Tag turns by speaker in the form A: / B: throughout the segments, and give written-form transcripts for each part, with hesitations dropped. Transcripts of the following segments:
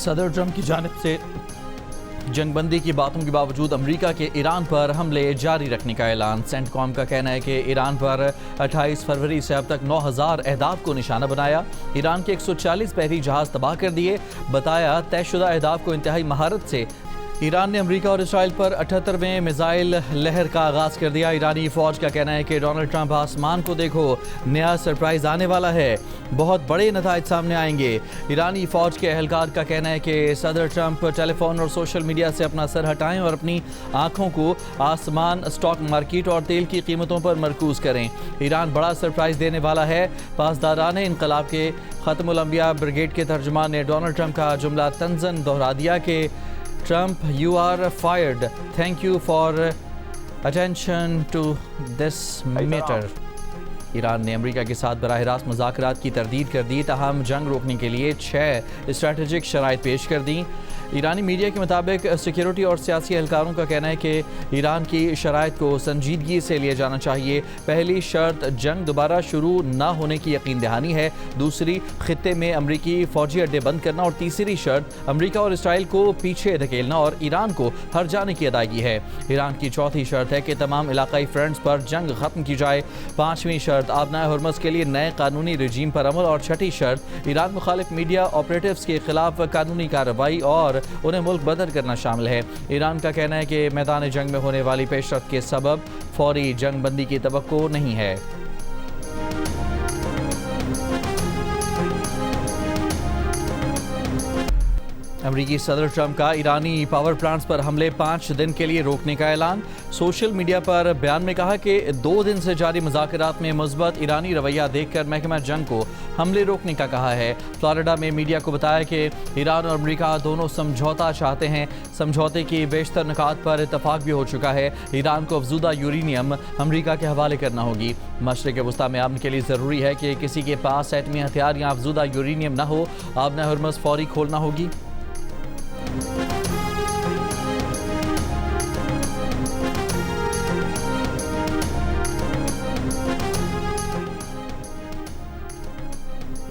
A: सदर ट्रंप की जानिब से जंगबंदी की बातों के बावजूद अमेरिका के ईरान पर हमले जारी रखने का ऐलान। सेंटकॉम का कहना है कि ईरान पर 28 फरवरी से अब तक 9000 अहदाफ को निशाना बनाया। ईरान के 140 बहरी जहाज तबाह कर दिए। बताया तयशुदा अहदाफ को इंतहाई महारत से ईरान ने अमेरिका और इसराइल पर 78वें मिसाइल लहर का आगाज़ कर दिया। ईरानी फ़ौज का कहना है कि डोनाल्ड ट्रंप आसमान को देखो, नया सरप्राइज़ आने वाला है, बहुत बड़े नताइज सामने आएंगे। ईरानी फ़ौज के अहलकार का कहना है कि सदर ट्रंप टेलीफोन और सोशल मीडिया से अपना सर हटाएं और अपनी आंखों को आसमान, स्टॉक मार्केट और तेल की कीमतों पर मरकूज़ करें। ईरान बड़ा सरप्राइज़ देने वाला है। पासदारान इनकलाब के ख़त्मुल अंबिया ब्रिगेड के तर्जुमान ने डोनाल्ड ट्रंप का जुमला तंज़न दोहरा दिया कि Trump, you are fired. Thank you for attention to this matter. Iran ने अमेरिका के साथ बराह रास्त मुज़ाकरात की तरदीद कर दी, ताहम जंग रोकने के लिए 6 स्ट्रैटेजिक शराइत पेश कर दी। ईरानी मीडिया के मुताबिक सिक्योरिटी और सियासी एहलकारों का कहना है कि ईरान की शराइत को संजीदगी से लिया जाना चाहिए। पहली शर्त जंग दोबारा शुरू न होने की यकीन दहानी है, दूसरी खित्ते में अमरीकी फ़ौजी अड्डे बंद करना और तीसरी शर्त अमरीका और इसराइल को पीछे धकेलना और ईरान को हर जाने की अदायगी है। ईरान की चौथी शर्त है कि तमाम इलाकाई फ्रंट्स पर जंग ख़त्म की जाए। पाँचवीं शर्त आबनाए हुर्मुज़ के लिए नए कानूनी रजीम पर अमल और छठी शर्त ईरान मुखालिफ मीडिया ऑपरेटिव्स के खिलाफ कानूनी कार्रवाई और उन्हें मुल्क बदर करना शामिल है। ईरान का कहना है कि मैदान जंग में होने वाली पेशरफ्त के सबब फौरी जंग बंदी की तवक्को नहीं है। अमरीकी सदर ट्रंप का ईरानी पावर प्लांट्स पर हमले 5 दिन के लिए रोकने का ऐलान। सोशल मीडिया पर बयान में कहा कि 2 दिन से जारी मुज़ाकरात में मुस्बत ईरानी रवैया देखकर महकमा जंग को हमले रोकने का कहा है। फ्लोरिडा में मीडिया को बताया कि ईरान और अमरीका दोनों समझौता चाहते हैं। समझौते की बेशतर नुकात पर इतफाक भी हो चुका है। ईरान को अफजूदा यूरेनियम अमरीका के हवाले करना होगी। मशरिक़ वस्ता में अमन के लिए ज़रूरी है कि किसी के पास एटमी हथियार या अफजूदा यूरेनियम न हो। आबना हुर्मुज़ फौरी खोलना होगी।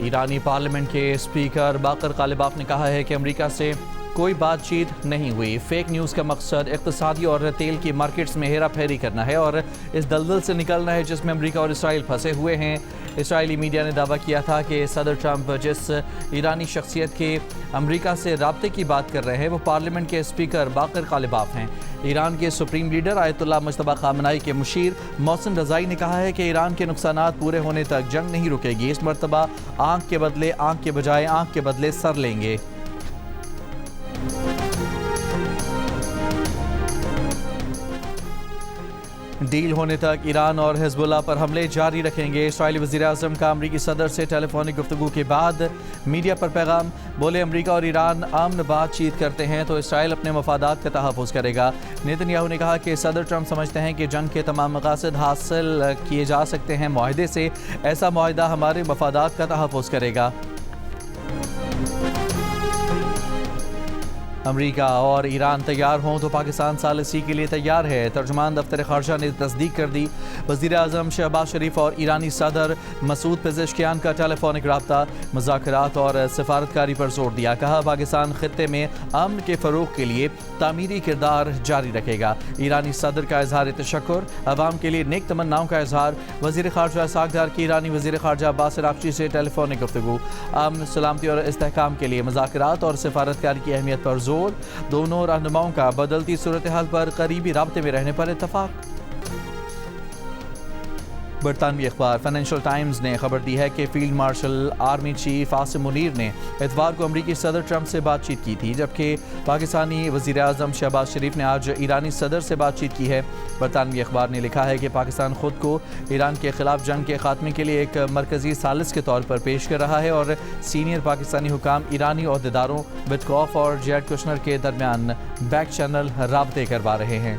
A: ईरानी पार्लियामेंट के स्पीकर बाकर कालिबाफ ने कहा है कि अमेरिका से कोई बातचीत नहीं हुई। फेक न्यूज़ का मकसद इक़्तिसादी और तेल की मार्केट्स में हेरा फेरी करना है और इस दलदल से निकलना है जिसमें अमेरिका और इसराइल फंसे हुए हैं। इसराइली मीडिया ने दावा किया था कि सदर ट्रंप जिस ईरानी शख्सियत के अमेरिका से राब्ते की बात कर रहे हैं वो पार्लियामेंट के स्पीकर बाकर कालिबाफ हैं। ईरान के supreme leader Ayatollah Mojtaba Khamenei के मुशीर मोहसिन रज़ाई ने कहा है कि ईरान के नुकसानात पूरे होने तक जंग नहीं रुकेगी। इस मरतबा आंख के बदले आंख के बजाय आंख के बदले सर लेंगे। डील होने तक ईरान और हिजबुल्लाह पर हमले जारी रखेंगे। इसराइली वज़ीर-ए-आज़म का अमरीकी सदर से टेलीफोनिक गुफ्तगू के बाद मीडिया पर पैगाम। बोले अमरीका और ईरान अमन बातचीत करते हैं तो इसराइल अपने मफादात का तहफ़्फ़ुज़ करेगा। नेतन्याहू ने कहा कि सदर ट्रंप समझते हैं कि जंग के तमाम मकासद हासिल किए जा सकते हैं मुआहदे से। ऐसा मुआहदा हमारे मफादात का तहफ़्फ़ुज़ करेगा। अमरीका और ईरान तैयार हों तो पाकिस्तान सालिसी के लिए तैयार है। तर्जुमान दफ्तर ख़ारजा ने तस्दीक कर दी। वज़ीर-ए-आज़म शहबाज शरीफ और ईरानी सदर मसूद पेज़ेश्कियान का टेलीफोनिक रब्ता, मुज़ाकरात और सफारतकारी पर जोर दिया। कहा पाकिस्तान खित्ते में अमन के फ़रोग़ के लिए तामीरी किरदार जारी रखेगा। ईरानी सदर का इज़हार तशक्कुर, अवाम के लिए नेक तमन्नाओं का इज़हार। वज़ीर ख़ारजा सागदार की ईरानी वज़ीर ख़ारजा अब्बास अराग़ची से टेलीफोनिक गुफ्तगू। अमन, सलामती और इस्तेहकाम के लिए मुज़ाकरात और सफारतकारी की अहमियत पर दोनों रहनुमाओं का बदलती सूरत हाल पर करीबी राब्ते में रहने पर इत्तफाक। बरतानवी अखबार फाइनेंशियल टाइम्स ने खबर दी है कि field marshal army chief Asim Munir ने इतवार को अमरीकी सदर ट्रंप से बातचीत की थी, जबकि पाकिस्तानी वज़ीर-ए-आज़म शहबाज शरीफ ने आज ईरानी सदर से बातचीत की है। बरतानवी अखबार ने लिखा है कि पाकिस्तान खुद को ईरान के खिलाफ जंग के खात्मे के लिए एक मरकज़ी सालिस के तौर पर पेश कर रहा है और सीनियर पाकिस्तानी हुकाम ईरानी अहदेदारों बिटकॉफ और जैड कुशनर के दरमियान बैक चैनल राब्ते करवा रहे हैं।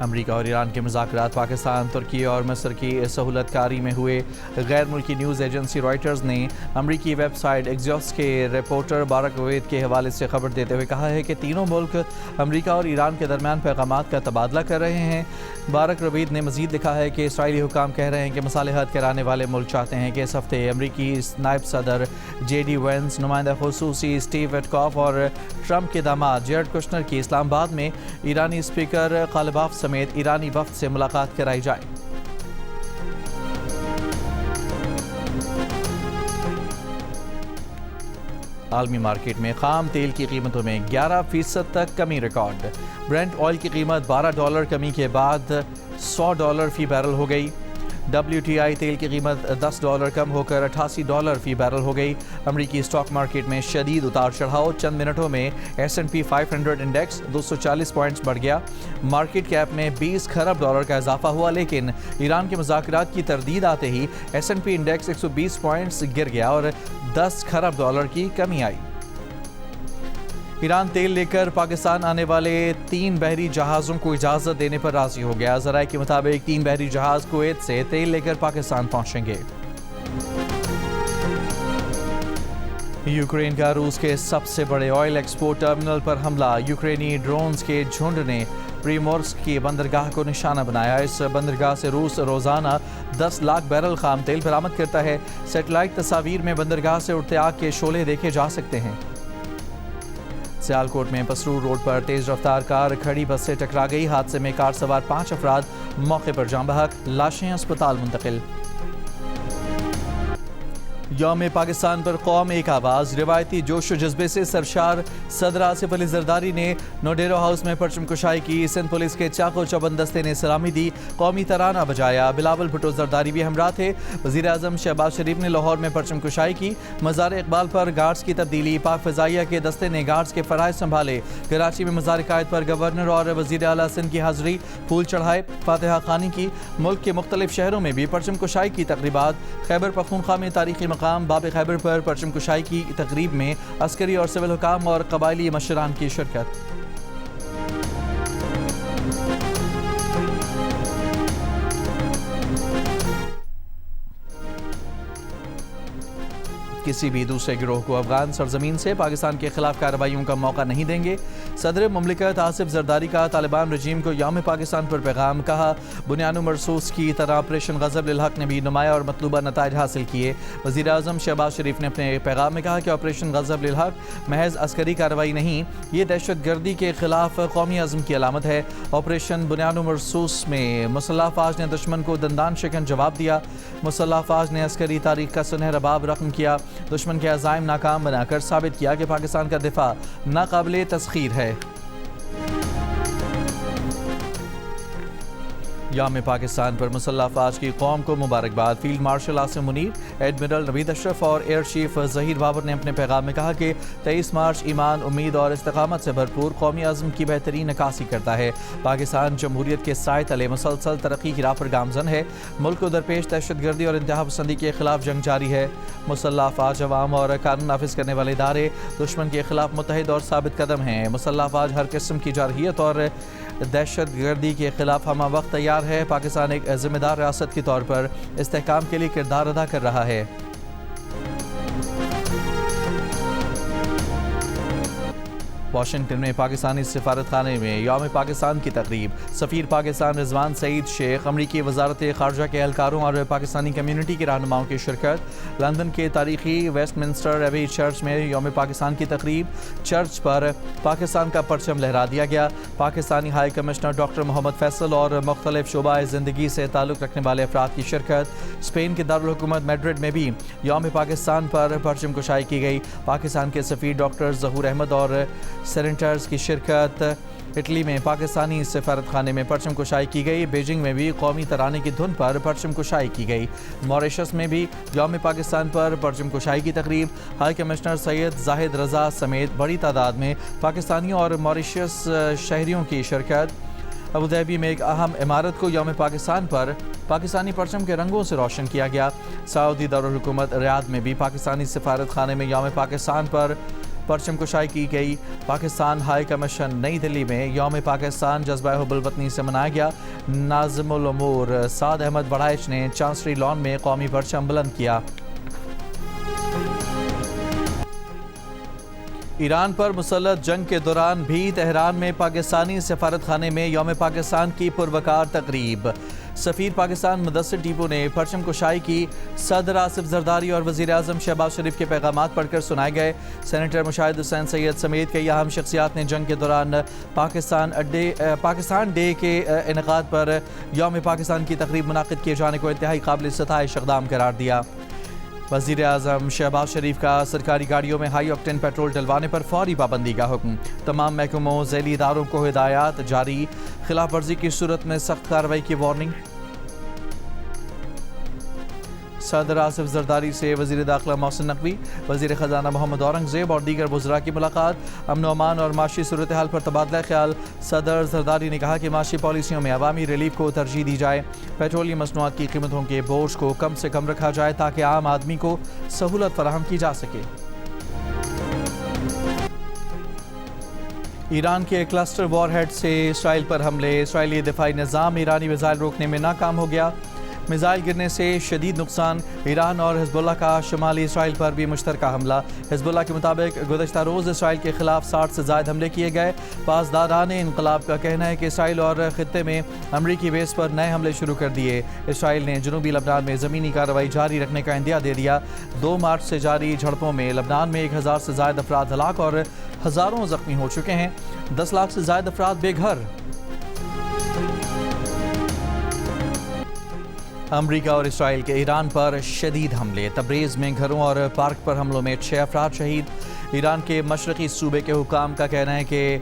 A: अमरीका और ईरान के मुज़ाकरात पाकिस्तान, तुर्की और मिस्र की सहूलतकारी में हुए। गैर मुल्की न्यूज़ एजेंसी रॉयटर्स ने अमरीकी वेबसाइट एक्सियोस के रिपोर्टर बारक रबीद के हवाले से खबर देते हुए कहा है कि तीनों मुल्क अमरीका और ईरान के दरमियान पैगामात का तबादला कर रहे हैं। बारक रबीद ने मज़ीद लिखा है कि इसराइली हुकाम कह रहे हैं कि मसालिहत कराने वाले मुल्क चाहते हैं कि इस हफ्ते अमरीकी नायब सदर JD वेंस, नुमाइंदा खुसूसी स्टीव विटकॉफ और ट्रंप के दामाद जेरेड कुशनर की इस्लामाबाद में ईरानी स्पीकर कालिबाफ समेत ईरानी वफ्द से मुलाकात कराई जाए। आलमी मार्केट में खाम तेल की कीमतों में 11% तक कमी रिकॉर्ड। ब्रेंट ऑयल की कीमत $12 कमी के बाद $100 फी बैरल हो गई। WTI तेल की कीमत $10 कम होकर $88 फी बैरल हो गई। अमरीकी स्टॉक मार्केट में शदीद उतार चढ़ाव। चंद मिनटों में S&P 500 इंडेक्स 240 पॉइंट्स बढ़ गया। मार्केट कैप में $20 खरब का इजाफा हुआ, लेकिन ईरान के मुज़ाकरात की तरदीद आते ही S&P इंडेक्स 120 पॉइंट्स गिर गया और $10 खरब की कमी आई। ईरान तेल लेकर पाकिस्तान आने वाले 3 बहरी जहाज़ों को इजाज़त देने पर राज़ी हो गया। ज़राए के मुताबिक 3 बहरी जहाज़ कुवैत से तेल लेकर पाकिस्तान पहुंचेंगे। यूक्रेन का रूस के सबसे बड़े ऑयल एक्सपोर्ट टर्मिनल पर हमला। यूक्रेनी ड्रोन्स के झुंड ने प्रीमोर्स्क की बंदरगाह को निशाना बनाया। इस बंदरगाह से रूस रोज़ाना 10 लाख बैरल खाम तेल बरामद करता है। सेटेलाइट तस्वीर में बंदरगाह से उड़ते आग के शोले देखे जा सकते हैं। सियालकोट में पसरूर रोड पर तेज रफ्तार कार खड़ी बस से टकरा गई। हादसे में कार सवार 5 अफराद मौके पर जान बहक, लाशें अस्पताल मुंतकिल। यौम पाकिस्तान पर कौम एक आवाज़। रिवायती जोश व जज्बे से सरशार सदर आसिफ अली जरदारी ने नोडेरो हाउस में परचम कुशाई की। सिंध पुलिस के चाको चौबंद दस्ते ने सलामी दी, कौमी तराना बजाया। बिलावल भुट्टो जरदारी भी हमरा थे। वज़ीर आज़म शहबाज शरीफ ने लाहौर में परचम कुशाई की। मज़ार इकबाल पर गार्ड्स की तब्दीली। पाक फ़िज़ाइया के दस्ते ने गार्ड्स के फ़राइज़ संभाले। कराची में मज़ार कायद पर गवर्नर और वज़ीर आला सिंध की हाज़िरी, फूल चढ़ाए, फातिहा खानी की। मुल्क के मुख्तलिफ शहरों में भी परचम कुशाई की तकरीबात। खैबर पख्तूनख्वा में तारीखी मकाम बाब खैबर पर परचम कुशाई की तकरीब में अस्करी और सिविल हुकाम और कबायली मशरान की शिरकत। किसी भी दूसरे गिरोह को अफगान सरजमीन से पाकिस्तान के खिलाफ कार्रवाइयों का मौका नहीं देंगे। सदर मुमलिकत आसिफ जरदारी का तालिबान रजीम को यौम पाकिस्तान पर पैगाम। कहा, बुनियानु मरसूस की तरह ऑपरेशन गज़ब लिल हक ने भी नुमाया और मतलूबा नताइज हासिल किए। वज़ीर आज़म शहबाज शरीफ ने अपने पैगाम में कहा कि ऑपरेशन गज़ब लिल हक महज अस्करी कार्रवाई नहीं, ये दहशत गर्दी के खिलाफ कौमी अज़्म की अलामत है। ऑपरेशन बुनियानु मरसूस में मुसल्लह अफ़वाज ने दुश्मन को दंदान शिकन जवाब दिया। मुसल्लह अफ़वाज ने अस्करी तारीख का सुनहरा बाब रकम किया। दुश्मन के अज़ाइम नाकाम बनाकर साबित किया कि पाकिस्तान का दिफा नाकाबिले तस्खीर है। यौम पाकिस्तान पर मुसल्लह अफ़वाज की कौम को मुबारकबाद। Field marshal Asim Munir, admiral Naveed Ashraf और एयर चीफ ज़हीर बाबर ने अपने पैगाम में कहा कि 23 मार्च ईमान, उम्मीद और इस्तिक़ामत से भरपूर कौमी अज़्म की बेहतरीन अक्कासी करता है। पाकिस्तान जमहूरियत के साए तले मुसलसल तरक्की की राह पर गामज़न है। मुल्क को दरपेश दहशत गर्दी और इंतहा पसंदी के खिलाफ जंग जारी है। मुसल्लह अफ़वाज अवाम और कानून नाफिज करने वाले इदारे दुश्मन के खिलाफ मुत्तहिद और साबित कदम हैं। मुसल्लह अफ़वाज हर किस्म की जारहियत और दहशत गर्दी के खिलाफ हम वक्त तैयार है। पाकिस्तान एक जिम्मेदार रियासत के तौर पर इस्तेहकाम के लिए किरदार अदा कर रहा है। वाशिंगटन में पाकिस्तानी सिफारत खाने में यौम पाकिस्तान की तकरीब। सफ़ीर पाकिस्तान रिजवान सईद शेख, अमरीकी वजारत ख़ारजा के एहलकारों और पाकिस्तानी कम्यूनिटी के रहनुमाओं की शिरकत। लंदन के तारीखी वेस्टमिंस्टर एबी चर्च में यौम पाकिस्तान की तकरीब। चर्च पर पाकिस्तान का परचम लहरा दिया गया। Pakistani high commissioner doctor Mohammad Faisal और मुख्तलिफ शोबाए ज़िंदगी से ताल्लुक़ रखने वाले अफराद की शिरकत। स्पेन के दारुल हुकूमत मैड्रिड में भी यौम पाकिस्तान पर परचम कुशाई की गई। पाकिस्तान के सफ़ीर डॉक्टर ज़हूर अहमद और सेनेटर्स की शिरकत। इटली में पाकिस्तानी सफारत खाने में परचम कुशाई की गई। बीजिंग में भी कौमी तराने की धुन पर परचम कुशाई की गई। मॉरिशस में भी यौम पाकिस्तान पर परचम कुशाई की तकरीब। हाई कमिश्नर सैयद जाहिद रज़ा समेत बड़ी तादाद में पाकिस्तानियों और मॉरिशस शहरियों की शिरकत। अबू धाबी में एक अहम इमारत को यौम पाकिस्तान पर पाकिस्तानी परचम के रंगों से रोशन किया गया। सऊदी दारुल हुकूमत रियाद में भी पाकिस्तानी सफारत खाने में यौम पाकिस्तान पर परचम कुशाई की गई। पाकिस्तान हाई कमीशन नई दिल्ली में यौम पाकिस्तान जज्बा हुब्बुल वतनी से मनाया गया। नाज़िमुल उमूर साद अहमद बड़ाइच ने चांसरी लॉन में कौमी परचम बुलंद किया। ईरान पर मुसल्लत जंग के दौरान भी तेहरान में पाकिस्तानी सफारत खाने में यौम पाकिस्तान की पुरवकार तकरीब। सफ़ीर पाकिस्तान मुदस्सिर टीपू ने परचम कुशाई की। सदर आसिफ जरदारी और वज़ीर आज़म शहबाज शरीफ के पैगामात पढ़कर सुनाए गए। सेनेटर मुशाहिद हुसैन सैयद समेत कई अहम शख्सियात ने जंग के दौरान पाकिस्तान डे के इनेकाद पर यौम पाकिस्तान की तकरीब मुनाकिद किए जाने को इंतहाई काबिल सताइश इक़दाम करार दिया। वज़ीर आज़म शहबाज शरीफ का सरकारी गाड़ियों में हाई ऑक्टेन पेट्रोल डलवाने पर फौरी पाबंदी का हुक्म। तमाम महकमों झैली इदारों को हिदायत जारी। खिलाफ वर्जी की सूरत में सख्त कार्रवाई की वार्निंग। सदर आसिफ जरदारी से वज़ीर दाखिला मोहसिन नकवी, वज़ीर ख़जाना मोहम्मद औरंगज़ेब और दीगर वज़रा की मुलाकात। अमन अमान और माशी सूरत हाल पर तबादला ख्याल। सदर जरदारी ने कहा कि माशी पॉलिसियों में अवामी रिलीफ को तरजीह दी जाए। पेट्रोलियम मसनूआत की कीमतों के बोझ को कम से कम रखा जाए ताकि आम आदमी को सहूलत फराहम की जा सके। ईरान के क्लस्टर वॉरहेड से इसराइल पर हमले। इसराइली दिफाई निज़ाम ईरानी मिसाइल रोकने में नाकाम हो गया। मिसाइल गिरने से शदीद नुकसान। ईरान और हिजबुल्लाह का शुमाली इसराइल पर भी मुश्तरका हमला। हिजबुल्लाह के मुताबिक गुज़श्ता रोज़ इसराइल के खिलाफ 60 से ज़ायद हमले किए गए। पासदारान इनकलाब का कहना है कि इसराइल और खित्ते में अमरीकी बेस पर नए हमले शुरू कर दिए। इसराइल ने जनूबी लबनान में ज़मीनी कार्रवाई जारी रखने का इंदिया दे दिया। 2 मार्च से जारी झड़पों में लबनान में 1000 से ज़ायद अफराद हलाक और हज़ारों ज़ख्मी हो चुके हैं। 10 लाख से ज़ायद अफराद बेघर। अमरीका और इसराइल के ईरान पर शदीद हमले। तब्रीज़ में घरों और पार्क पर हमलों में 6 अफराद शहीद। ईरान के मशरक़ी सूबे के हुकाम का कहना है कि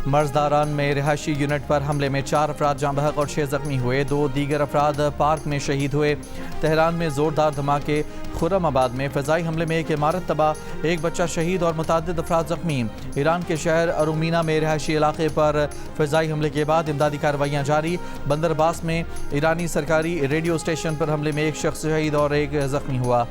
A: मर्जदारान में रिहायशी यूनिट पर हमले में 4 अफराद जाँ बहक और 6 ज़ख्मी हुए। 2 दीगर अफराद पार्क में शहीद हुए। तेहरान में ज़ोरदार धमाके। खुर्रमाबाद में फ़िज़ाई हमले में एक इमारत तबाह, एक बच्चा शहीद और मुतअद्दिद अफराद ज़ख्मी। ईरान के शहर अरुमीना में रिहायशी इलाके पर फ़िज़ाई हमले के बाद इमदादी कार्रवाइयाँ जारी। बंदर अब्बास में ईरानी सरकारी रेडियो स्टेशन पर हमले में एक शख्स शहीद और एक ज़ख्मी हुआ।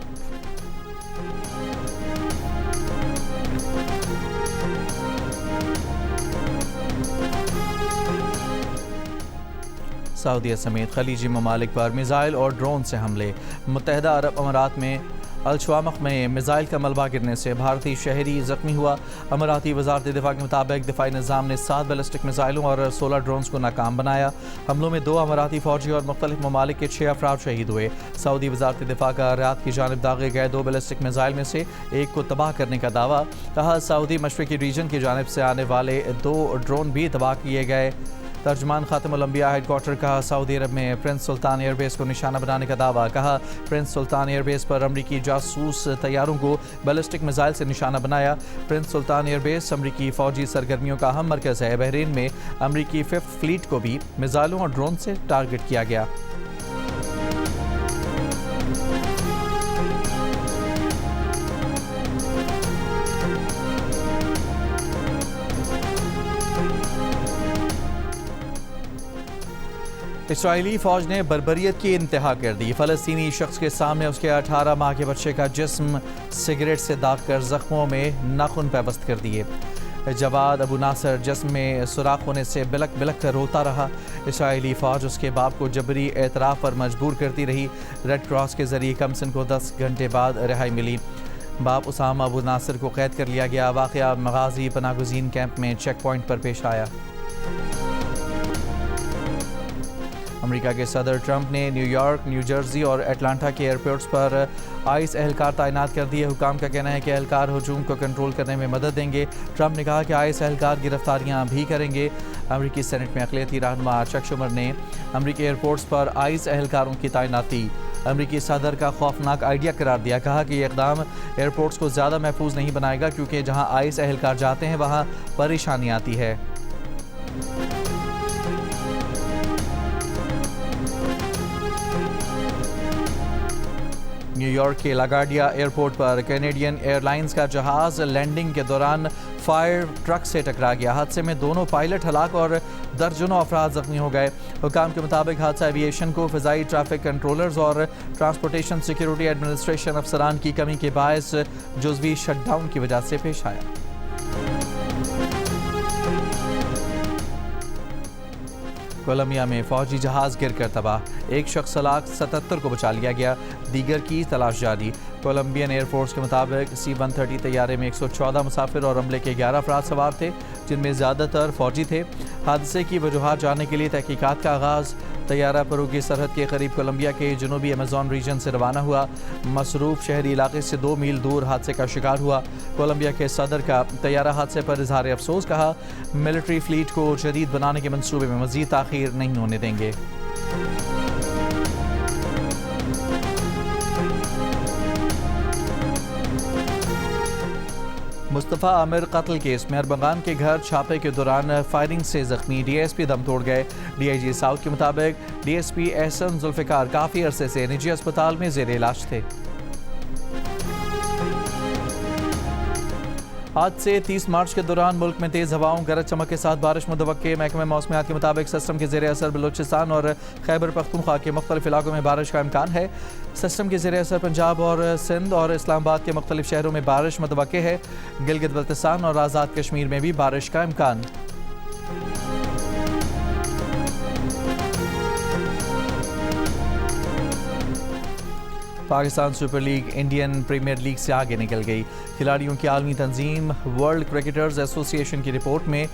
A: सऊदीया समेत खलीजी ममालिक पर मिसाइल और ड्रोन से हमले। मुत्तहिदा अरब अमारात में अल-शवामख में मिसाइल का मलबा गिरने से भारतीय शहरी ज़ख्मी हुआ। अमाराती वज़ारत दिफा के मुताबिक दिफाई निज़ाम ने 7 बैलिस्टिक मिसाइलों और 16 ड्रोन्स को नाकाम बनाया। हमलों में 2 अमाराती फ़ौजी और मुख्तलिफ ममालिक के 6 अफराद शहीद हुए। सऊदी वज़ारत दिफा का रियाद की जानिब दागे गए 2 बैलिस्टिक मिसाइल में से एक को तबाह करने का दावा। कहा सऊदी मशरिकी रीजन की जानिब से आने वाले 2 ड्रोन भी तबाह किए गए। तर्जमान खातिमुल अंबिया हेडक्वार्टर का सऊदी अरब में प्रिंस सुल्तान एयरबेस को निशाना बनाने का दावा। कहा प्रिंस सुल्तान एयरबेस पर अमरीकी जासूस तैयारों को बैलिस्टिक मिसाइल से निशाना बनाया। प्रिंस सुल्तान एयरबेस अमरीकी फ़ौजी सरगर्मियों का अहम मरकज़ है। बहरीन में अमरीकी 5th फ्लीट को भी मिसाइलों और ड्रोन से टारगेट किया गया। इसराइली फ़ौज ने बर्बरियत की इंतहा कर दी। फ़लस्तीनी शख्स के सामने उसके 18 माह के बच्चे का जिस्म सिगरेट से दाग कर ज़ख्मों में नाखून पैबस्त कर दिए। जवाद अबू नासर जिस्म में सुराख होने से बिलक बिलक कर रोता रहा। इसराइली फ़ौज उसके बाप को जबरी एतराफ़ पर मजबूर करती रही। रेड क्रॉस के ज़रिए कमसन को 10 घंटे बाद रिहाई मिली। बाप उसामा अबू नासर को कैद कर लिया गया। वाक़या मगाज़ी पनागुज़ीन कैंप में चेक पॉइंट पर पेश आया। अमेरिका के सदर ट्रंप ने न्यूयॉर्क, न्यू जर्सी और अटलांटा के एयरपोर्ट्स पर आइस एहलकार तैनात कर दिए। हुकाम का कहना है कि एहलकार हजूम को कंट्रोल करने में मदद देंगे। ट्रंप ने कहा कि आइस एहलकार गिरफ्तारियां भी करेंगे। अमेरिकी सेनेट में अक़लियती रहनुमा चक शुमर ने अमेरिकी एयरपोर्ट्स पर आइस एहलकारों की तैनाती अमेरिकी सदर का खौफनाक आइडिया करार दिया। कहा कि यह इक़दाम एयरपोर्ट्स को ज़्यादा महफूज नहीं बनाएगा क्योंकि जहाँ आइस एहलकार जाते हैं वहाँ परेशानी आती है। न्यूयॉर्क के लागार्डिया एयरपोर्ट पर कैनेडियन एयरलाइंस का जहाज़ लैंडिंग के दौरान फायर ट्रक से टकरा गया। हादसे में दोनों पायलट हलाक और दर्जनों अफराद जख्मी हो गए। हुकाम के मुताबिक हादसा एविएशन को फ़िज़ाई ट्रैफिक कंट्रोलर्स और ट्रांसपोर्टेशन सिक्योरिटी एडमिनिस्ट्रेशन अफसरान की कमी के बायस जुज़वी शटडाउन की वजह से पेश आया। कोलंबिया में फौजी जहाज गिरकर तबाह, एक शख्स हलाक, 77 को बचा लिया गया, दीगर की तलाश जारी। कोलंबियन एयरफोर्स के मुताबिक C-130 तैयारे में 114 मुसाफिर और अमले के 11 अफराद सवार थे, जिनमें ज़्यादातर फौजी थे। हादसे की वजूहात जानने के लिए तहकीकात का आगाज़। तैयारा परूगी सरहद के करीब कोलंबिया के जनूबी अमेज़न रीजन से रवाना हुआ। मसरूफ़ शहरी इलाके से 2 मील दूर हादसे का शिकार हुआ। कोलंबिया के सदर का तैयारा हादसे पर इजहार अफसोस, कहा मिलिट्री फ्लीट को जदीद बनाने के मंसूबे में मज़ीद ताख़ीर नहीं होने देंगे। मुस्तफ़ा आमिर कत्ल केस में अरबगान के घर छापे के दौरान फायरिंग से जख्मी DSP दम तोड़ गए। DIG साउथ के मुताबिक DSP एहसन जुल्फ़िकार काफ़ी अरसे से निजी अस्पताल में ज़ेर इलाज थे। आज से 30 मार्च के दौरान मुल्क में तेज़ हवाओं, गरज चमक के साथ बारिश मुतवक्के। महकमे मौसमियात के मुताबिक सिस्टम के ज़ेर असर बलूचिस्तान और खैबर पख्तूनख्वा के मुख्तलिफ इलाकों में बारिश का इम्कान है। सिस्टम के ज़ेर असर पंजाब और सिंध और इस्लामाबाद के मुख्तलिफ शहरों में बारिश मुतवक्के है। गिलगित बल्तिस्तान और आज़ाद कश्मीर में भी बारिश का इम्कान। Pakistan super league Indian premier league से आगे निकल गई। खिलाड़ियों की आलमी तंजीम वर्ल्ड क्रिकेटर्स एसोसिएशन की रिपोर्ट में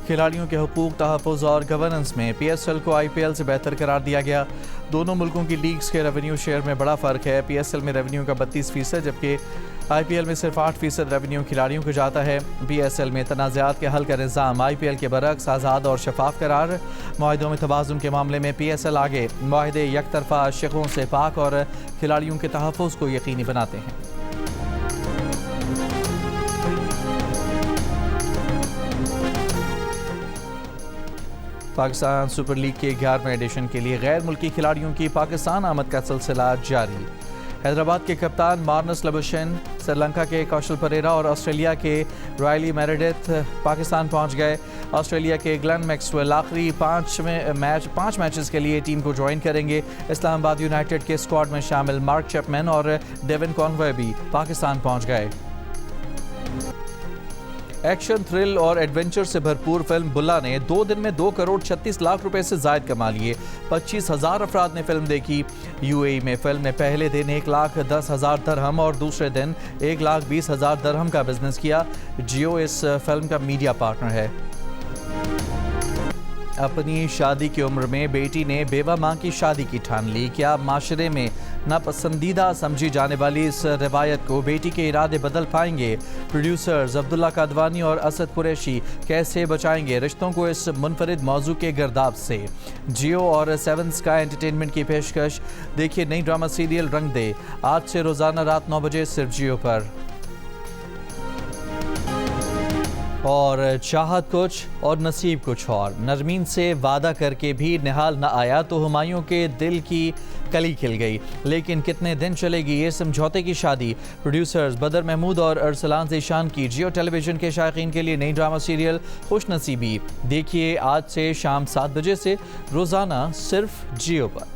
A: खिलाड़ियों के हुकूक, तहफ़्फ़ुज़ और गवर्नेंस में PSL को IPL से बेहतर करार दिया गया। दोनों मुल्कों की लीग्स के रेवेन्यू शेयर में बड़ा फ़र्क है। PSL में रेवेन्यू का 32%, जबकि IPL में सिर्फ 8% रेवेन्यू खिलाड़ियों को जाता है। PSL में तनाज़ात के हल का निज़ाम, IPL के बरक्स आज़ाद और शफाफ करार। मुआहिदों में तवाज़ुन के मामले में PSL आगे। मुआहिदे यकतरफ़ा शिकों से पाक और खिलाड़ियों के तहफ़्फ़ुज़ को यकीनी बनाते हैं। पाकिस्तान सुपर लीग के 11वें एडिशन के लिए गैर मुल्की खिलाड़ियों की पाकिस्तान आमद का सिलसिला जारी। हैदराबाद के कप्तान मार्नस लबुशेन, श्रीलंका के कौशल परेरा और ऑस्ट्रेलिया के रायली मेरेडिथ पाकिस्तान पहुंच गए। ऑस्ट्रेलिया के ग्लेन मैक्सवेल आखिरी 5 मैचेस के लिए टीम को ज्वाइन करेंगे। इस्लामाबाद यूनाइटेड के स्क्वाड में शामिल मार्क चैपमैन और डेविन कॉनवे भी पाकिस्तान पहुंच गए। एक्शन, थ्रिल और एडवेंचर से भरपूर फिल्म बुल्ला ने 2 दिन में 2 करोड़ 36 लाख रुपए से जायद कमा लिए। 25,000 अफराद ने फिल्म देखी। UAE में फिल्म ने पहले दिन 1,10,000 दरहम और दूसरे दिन 1,20,000 दरहम का बिजनेस किया। जियो इस फिल्म का मीडिया पार्टनर है। अपनी शादी की उम्र में बेटी ने बेवा मां की शादी की ठान ली। क्या माशरे में नापसंदीदा समझी जाने वाली इस रिवायत को बेटी के इरादे बदल पाएंगे? प्रोड्यूसर्स अब्दुल्ला कादवानी और असद कुरैशी कैसे बचाएंगे रिश्तों को इस मुनफरिद मौजू के गर्दाब से? जियो और 7 स्काई एंटरटेनमेंट की पेशकश। देखिए नई ड्रामा सीरियल रंग दे, आज से रोज़ाना रात 9 बजे सिर्फ जियो पर। और चाहत कुछ और नसीब कुछ और। नरमीन से वादा करके भी निहाल न आया तो हुमायूं के दिल की कली खिल गई। लेकिन कितने दिन चलेगी ये समझौते की शादी? प्रोड्यूसर्स बदर महमूद और अरसलान ज़ीशान की जियो टेलीविज़न के शायकीन के लिए नई ड्रामा सीरियल खुश नसीबी। देखिए आज से शाम 7 बजे से रोज़ाना सिर्फ जियो पर।